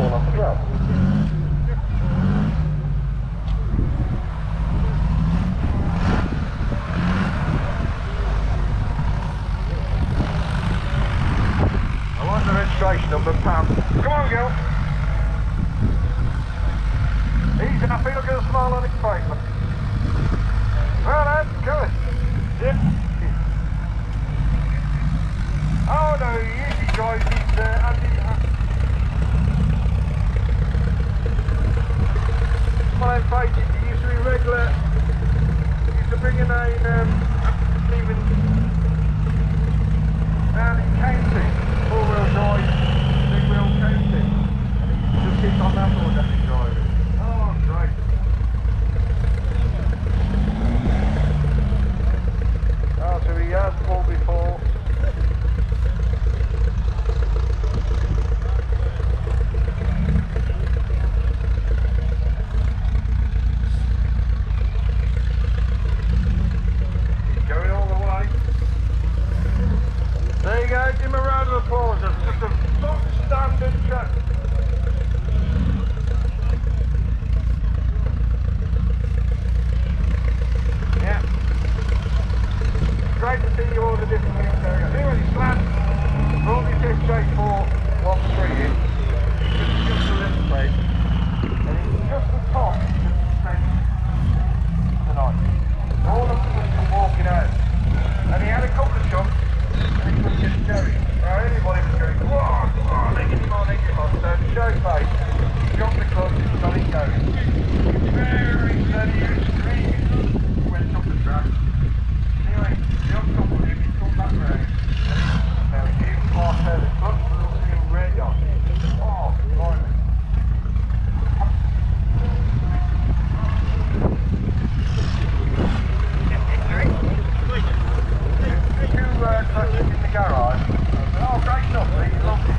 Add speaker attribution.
Speaker 1: fall off as well. I like the registration number, Pam. Come on, girl. He's happy, look at the smile on his face. Well then, go on. Yeah. Oh no, he usually drives his Andy. Smiling faces, he used to be regular. He used to bring in a Stephen County, four-wheel drive, big-wheel County. And he just keeps on that all day driving. Oh, great. Oh, so he has pulled before. Going all the way. There you go, give him a round of applause. That's just a box standard truck. Yeah. Great to see you all the different things going on. Anyway, slab, brought this SJ413 in. It's just a little plate. And it's just the top that's tonight. All of them walking out. And he had a couple of shots and he was just going. Everybody was going, whoa, whoa, they get him on. So show face, he dropped the clutch and got it going. Very steady, he was screaming. He went up the track. Anyway, the other couple of him, he come back round. Now he gave him half there, the clutch was still red on. Oh, blimey. Touches in the garage. Oh, great stuff, Lee. Lovely.